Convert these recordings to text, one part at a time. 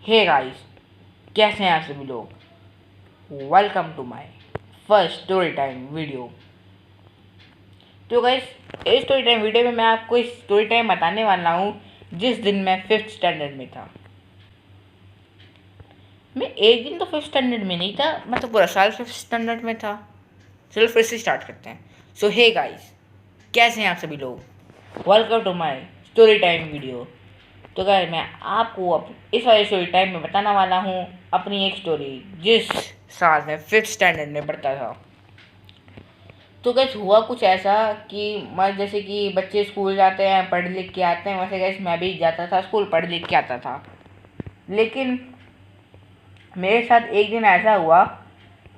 Hey guys, कैसे हैं आप सभी लोग। Welcome to my first story time video. तो गाइस, इस स्टोरी टाइम वीडियो में मैं आपको इस स्टोरी टाइम बताने वाला हूँ जिस दिन मैं 5th स्टैंडर्ड में था। मैं एक दिन तो 5th स्टैंडर्ड में नहीं था, मैं तो पूरा साल 5th स्टैंडर्ड में था। चलो फिर से स्टार्ट करते हैं। सो हे गाइस, कैसे हैं आप सभी लोग। Welcome to my story time video. तो गाइस, मैं आपको इस वाले स्टोरी टाइम में बताने वाला हूँ अपनी एक स्टोरी जिस साल मैं 5th स्टैंडर्ड में पढ़ता था। तो गाइस, हुआ कुछ ऐसा कि मैं जैसे कि बच्चे स्कूल जाते हैं, पढ़ लिख के आते हैं, वैसे गाइस मैं भी जाता था स्कूल, पढ़ लिख के आता था। लेकिन मेरे साथ एक दिन ऐसा हुआ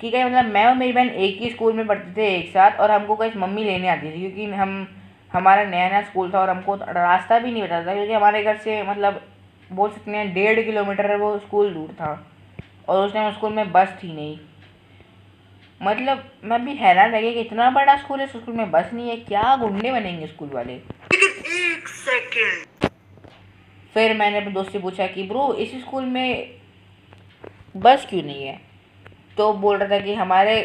कि गाइस मतलब मैं और मेरी बहन एक ही स्कूल में पढ़ते थे एक साथ, और हमको गाइस मम्मी लेने आती थी क्योंकि हमारा नया नया स्कूल था और हमको रास्ता भी नहीं पता था क्योंकि हमारे घर से मतलब बोल सकते हैं 1.5 किलोमीटर वो स्कूल दूर था, और उस टाइम स्कूल में बस थी नहीं। मतलब मैं भी हैरान रह गया कि इतना बड़ा स्कूल है, स्कूल में बस नहीं है, क्या गुंडे बनेंगे स्कूल वाले। लेकिन एक सेकंड, फिर मैंने अपने दोस्त से पूछा कि ब्रो इस स्कूल में बस क्यों नहीं है। तो बोल रहा था कि हमारे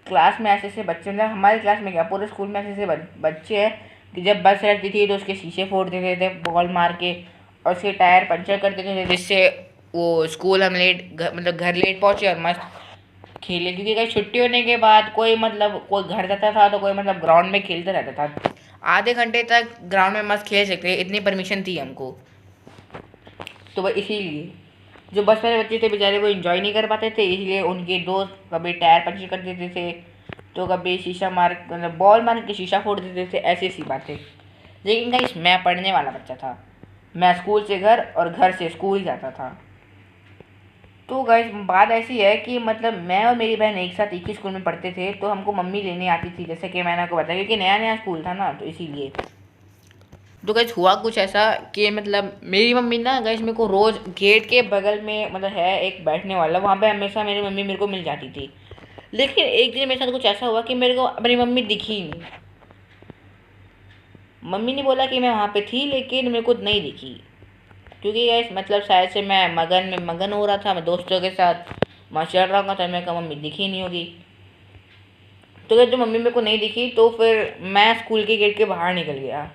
क्लास में ऐसे ऐसे बच्चे, मतलब हमारे क्लास में क्या पूरे स्कूल में ऐसे ऐसे बच्चे हैं कि जब बस रहती थी तो उसके शीशे फोड़ देते थे बॉल मार के, और उसके टायर पंचर कर देते थे जिससे वो स्कूल हम मतलब घर लेट पहुँचे और मस्त खेले। क्योंकि कहीं छुट्टी होने के बाद कोई घर जाता था तो कोई मतलब ग्राउंड में खेलते रहता था, आधे घंटे तक ग्राउंड में मस्त खेल सकते, इतनी परमिशन थी हमको। तो वह इसीलिए जो बस वाले बच्चे थे बेचारे वो इन्जॉय नहीं कर पाते थे, इसलिए उनके दोस्त कभी टायर पंचर कर देते थे, तो कभी शीशा मार मतलब बॉल मार के शीशा फोड़ देते थे, ऐसी ऐसी बातें। लेकिन गाइस मैं पढ़ने वाला बच्चा था, मैं स्कूल से घर और घर से स्कूल जाता था। तो गाइस बात ऐसी है कि मतलब मैं और मेरी बहन एक साथ एक ही स्कूल में पढ़ते थे, तो हमको मम्मी लेने आती थी, जैसे कि मैंने आपको बताया क्योंकि नया नया स्कूल था ना, तो इसीलिए। तो गाइस हुआ कुछ ऐसा कि मतलब मेरी मम्मी ना गाइस मेरे को रोज़ गेट के बगल में मतलब है एक बैठने वाला, वहाँ पे हमेशा मेरी मम्मी मेरे को मिल जाती थी। लेकिन एक दिन मेरे साथ कुछ ऐसा हुआ कि मेरे को अपनी मम्मी दिखी नहीं। मम्मी ने बोला कि मैं वहाँ पे थी लेकिन मेरे को नहीं दिखी, क्योंकि गाइस मतलब शायद से मैं मगन में मगन हो रहा था, मैं दोस्तों के साथ मैं चल रहा था, मैं कहा मम्मी दिखी नहीं होगी। तो गाइस जब मम्मी मेरे को नहीं दिखी तो फिर मैं स्कूल के गेट के बाहर निकल गया।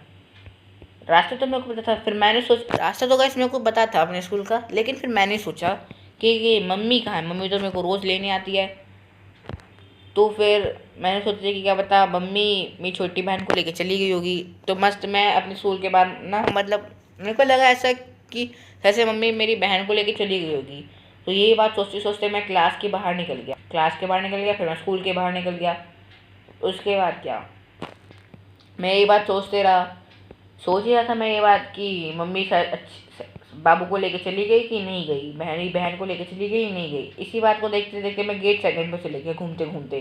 रास्ता तो मेरे को पता था, फिर मैंने सोच रास्ता तो गाइस मेरे को पता था अपने स्कूल का, लेकिन फिर मैंने सोचा कि ये मम्मी कहाँ है, मम्मी तो मेरे को रोज़ लेने आती है। तो फिर मैंने सोचा कि क्या पता मम्मी मेरी छोटी बहन को लेके चली गई होगी। तो मस्त मैं अपने स्कूल के बाद ना मतलब मेरे को लगा ऐसा कि जैसे मम्मी मेरी बहन को लेके चली गई होगी। तो यही बात सोचते सोचते मैं क्लास के बाहर निकल गया, फिर मैं स्कूल के बाहर निकल गया। उसके बाद क्या, मैं यही बात सोच ही रहा था मैं ये बात कि मम्मी शायद बाबू को लेके चली गई कि नहीं गई, बहन को लेके चली गई नहीं गई। इसी बात को देखते देखते मैं गेट सेकंड पे चले गया घूमते घूमते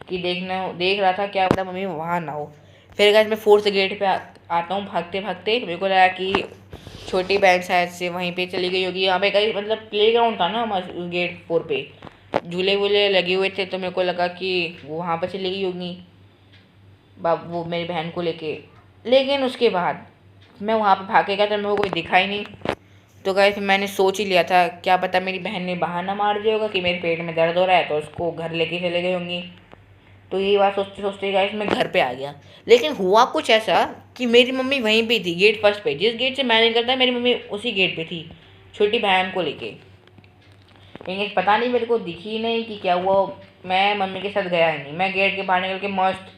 कि देख रहा था क्या पता मम्मी वहाँ ना हो। फिर गाइस मैं 4th गेट पे आता हूँ भागते भागते, मेरे को लगा कि छोटी बहन शायद से वहीं पे चली गई होगी। यहाँ पे गाइस मतलब प्ले ग्राउंड था ना हमारे गेट 4 पे, झूले वूले लगे हुए थे, तो मेरे को लगा कि वो वहाँ पर चली गई होगी वो मेरी बहन को लेके। लेकिन उसके बाद मैं वहाँ पे भाग के गया तो मेरे को कोई दिखा ही नहीं। तो गाइस मैंने सोच ही लिया था क्या पता मेरी बहन ने बहाना मार दिया होगा कि मेरे पेट में दर्द हो रहा है, तो उसको घर लेके चले गई होंगी। तो यही बात सोचते सोचते गाइस मैं घर पे आ गया। लेकिन हुआ कुछ ऐसा कि मेरी मम्मी वहीं पे थी, गेट फर्स्ट पे, जिस गेट से मैं निकलता मेरी मम्मी उसी गेट पे थी छोटी बहन को लेके। लेकिन पता नहीं मेरे को दिखी नहीं कि क्या हुआ, मैं मम्मी के साथ गया ही नहीं, मैं गेट के बाहर निकल के मस्त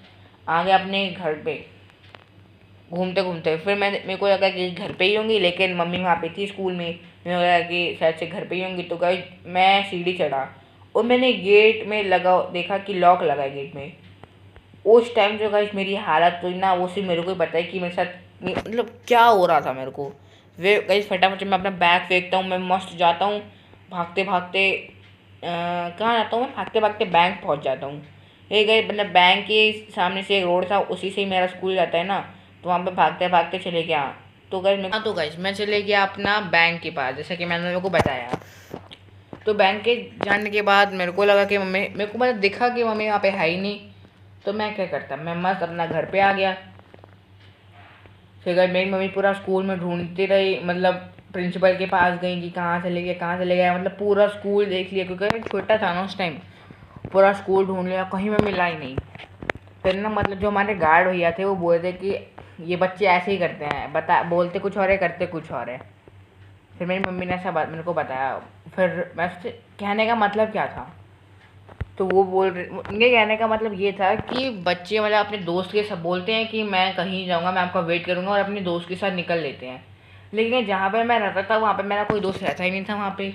आ गया अपने घर पे घूमते घूमते। फिर मेरे को लगा कि घर पे ही होंगी, लेकिन मम्मी वहाँ पे थी स्कूल में, मेरे को लगा कि शायद से घर पे ही होंगी। तो गाइस मैं सीढ़ी चढ़ा और मैंने गेट में लगा देखा कि लॉक लगा है गेट में। उस टाइम जो गाइस मेरी हालत हुई ना, वो सिर्फ मेरे को ही पता है कि मेरे साथ मतलब क्या हो रहा था मेरे को। वे गाइस फटाफट मैं अपना बैग फेंकता हूँ, मैं मस्त जाता हूँ भागते भागते, कहाँ जाता हूँ मैं, भागते भागते बैंक पहुँच जाता हूँ। ये गए मतलब बैंक के सामने से एक रोड था, उसी से ही मेरा स्कूल जाता है ना, तो वहाँ पे भागते भागते चले गया। तो गाइस मैं चले गया अपना बैंक के पास, जैसे कि मैंने मेरे को बताया। तो बैंक के जाने के बाद मेरे को लगा कि मम्मी, मेरे को मतलब दिखा कि मम्मी वहाँ पे है ही नहीं। तो मैं क्या करता, मैं मस्त अपना घर पे आ गया। फिर गई मेरी मम्मी पूरा स्कूल में ढूंढती रही, मतलब प्रिंसिपल के पास गई कि कहाँ चले गए कहाँ चले गए, मतलब पूरा स्कूल देख लिया क्योंकि मैं छोटा था ना उस टाइम। पूरा स्कूल ढूंढ लिया, कहीं में मिला ही नहीं। फिर ना मतलब जो हमारे गार्ड भैया थे वो बोल रहे कि ये बच्चे ऐसे ही करते हैं, बोलते कुछ और है करते कुछ और है। फिर मेरी मम्मी ने ऐसा मेरे को बताया। फिर मैं उससे कहने का मतलब क्या था, तो वो बोल रहे, उनके कहने का मतलब ये था कि बच्चे मतलब अपने दोस्त के साथ बोलते हैं कि मैं कहीं जाऊंगा, मैं आपका वेट करूंगा, और अपने दोस्त के साथ निकल लेते हैं। लेकिन जहाँ पे मैं रहता था वहाँ पे मेरा कोई दोस्त रहता ही नहीं था वहाँ पे,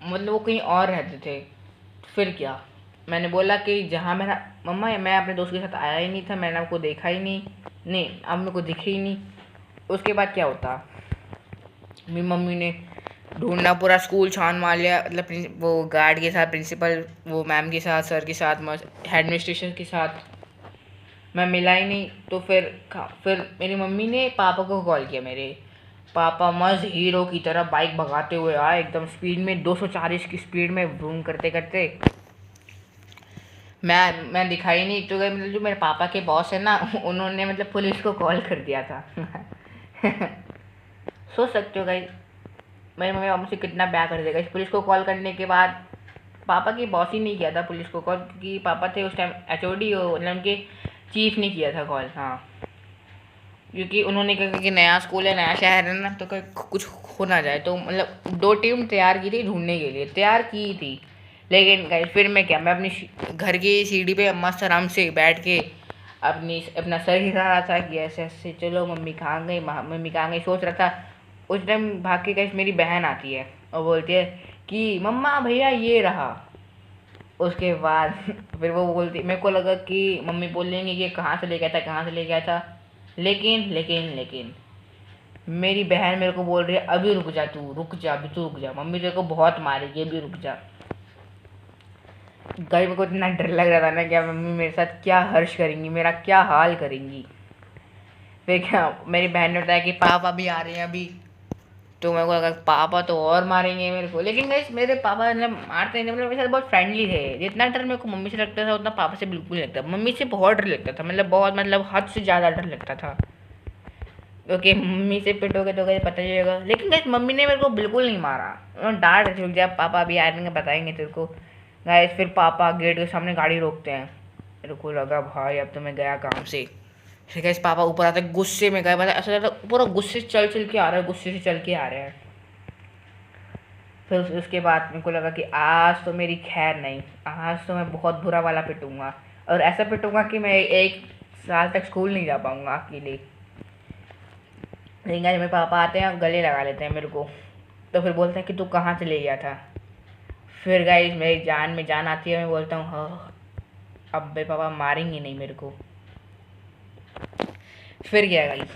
मतलब वो कहीं और रहते थे। फिर क्या, मैंने बोला कि जहाँ मेरा मम्मा मैं अपने दोस्त के साथ आया ही नहीं था, मैंने आपको देखा ही नहीं, नहीं आप मेरे को दिखे ही नहीं। उसके बाद क्या होता, मेरी मम्मी ने ढूंढना पूरा स्कूल छान मार लिया, मतलब वो गार्ड के साथ, प्रिंसिपल वो मैम के साथ, सर के साथ, एडमिनिस्ट्रेशन के साथ, मैं मिला ही नहीं। तो फिर मेरी मम्मी ने पापा को कॉल किया। मेरे पापा मस्त हीरो की तरह बाइक भगाते हुए आए एकदम स्पीड में, 240 की स्पीड में व्रूम करते करते। मैं दिखाई नहीं तो गई, मतलब जो मेरे पापा के बॉस है ना उन्होंने मतलब पुलिस को कॉल कर दिया था। सोच सकते हो गाइस मेरी मम्मी पापा मुझसे कितना प्यार कर देगा। इस पुलिस को कॉल करने के बाद पापा की बॉस ही नहीं किया था पुलिस को कॉल, क्योंकि पापा थे उस टाइम एचओडी, मतलब उनके चीफ ने किया था कॉल। हाँ, क्योंकि उन्होंने कहा कि नया स्कूल है, नया शहर है ना, तो कुछ हो ना जाए। तो मतलब 2 टीम तैयार की थी, ढूंढने के लिए तैयार की थी। लेकिन गाइस फिर मैं क्या, मैं अपनी घर की सीढ़ी पे मस्त आराम से बैठ के अपना सर हिला रहा था कि ऐसे ऐसे चलो मम्मी कहाँ गई, मम्मी कहाँ गई, सोच रहा था। उस टाइम भाग के गाइस मेरी बहन आती है और बोलती है कि मम्मा भैया ये रहा। उसके बाद फिर वो बोलती, मेरे को लगा कि मम्मी बोलेंगे कि कहाँ से ले गया था, कहाँ से ले गया था। लेकिन मेरी बहन मेरे को बोल रही है अभी रुक जा, तू रुक जा, अभी तू रुक जा, मम्मी तेरे को बहुत मारेगी, अभी रुक जा। गाइस मेरे को इतना डर लग रहा था ना, क्या मम्मी मेरे साथ क्या हर्ष करेंगी, मेरा क्या हाल करेंगी। फिर क्या, मेरी बहन ने बताया कि पापा भी आ रहे हैं अभी। तो मेरे को लगा पापा तो और मारेंगे मेरे को। लेकिन गाइस मेरे पापा ने मारते नहीं, मतलब मेरे साथ बहुत फ्रेंडली थे। जितना डर मेरे को मम्मी से लगता था उतना पापा से बिल्कुल नहीं लगता। मम्मी से बहुत डर लगता था, मतलब बहुत, मतलब हद से ज़्यादा डर लगता था, क्योंकि मम्मी से पिटोगे तो गाइस पता ही होगा। लेकिन गाइस मम्मी ने मेरे को बिल्कुल नहीं मारा, डांट रही थी, जब पापा अभी आएंगे बताएंगे तेरे को। गाइस फिर पापा गेट के सामने गाड़ी रोकते हैं। मेरे को लगा भाई अब तो मैं गया काम से। फिर गाइस पापा ऊपर आते गुस्से में गए, मतलब ऐसा लगता पूरा गुस्से से चल के आ रहा है, गुस्से से चल के आ रहे हैं। फिर उसके बाद मेरे को लगा कि आज तो मेरी खैर नहीं, आज तो मैं बहुत बुरा वाला पिटूंगा, और ऐसा पिटूंगा कि मैं 1 साल तक स्कूल नहीं जा पाऊंगा अकेले। लेकिन मेरे पापा आते हैं और गले लगा लेते हैं मेरे को। तो फिर बोलते हैं कि तू कहाँ से ले गया था। फिर गाइस मेरी जान में जान आती है, मैं बोलता हूँ हाँ अब मेरे पापा मारेंगे नहीं मेरे को। फिर क्या गाइस,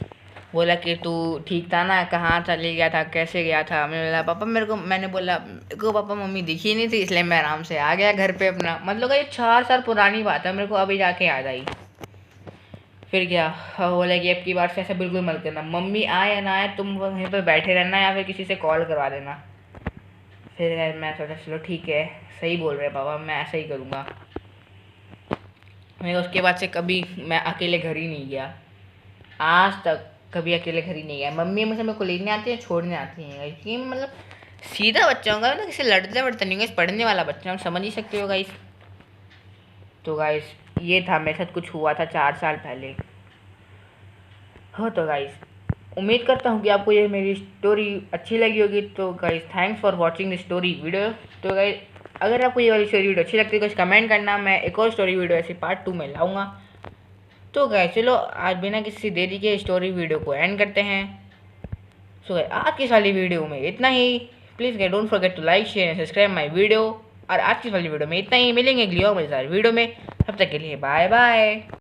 बोला कि तू ठीक था ना, कहाँ चले गया था, कैसे गया था। मैंने बोला पापा मेरे को, मैंने बोला मेरे को पापा मम्मी दिखी नहीं थी, इसलिए मैं आराम से आ गया घर पे अपना। मतलब ये 4 साल पुरानी बात है, मेरे को अभी जाके याद आई। फिर क्या, बोला कि अब की बार से ऐसा बिल्कुल मत करना, मम्मी आए या ना आए तुम वहीं पर बैठे रहना या फिर किसी से कॉल करवा देना। फिर मैं सोचा चलो ठीक है, सही बोल रहे पापा, मैं ऐसा ही करूँगा। मैं उसके बाद से कभी मैं अकेले घर ही नहीं गया, आज तक कभी अकेले घर ही नहीं गया। मम्मी मुझे मेरे को लेने आती है, छोड़ने आती हैं। कि मतलब सीधा बच्चा होगा ना, किसी लड़ते वड़ता नहीं होगा, पढ़ने वाला बच्चा, हम समझ ही सकते हो गाइस। तो गाइस ये था मेरे साथ कुछ हुआ था 4 साल पहले। हो तो गाइस उम्मीद करता हूँ कि आपको ये मेरी स्टोरी अच्छी लगी होगी। तो guys thanks for watching this story video. तो गाइस अगर आपको ये वाली स्टोरी वीडियो अच्छी लगती है कुछ कमेंट करना, मैं एक और स्टोरी वीडियो ऐसे पार्ट 2 में लाऊंगा। तो गाइस चलो आज बिना किसी देरी के स्टोरी वीडियो को एंड करते हैं। सो आज की वाली वीडियो में इतना ही। Please guys don't forget to like share and subscribe my video. और आज की वाली वीडियो में इतना ही, मिलेंगे अगली और मजेदार वीडियो में, तब तक के लिए बाय बाय।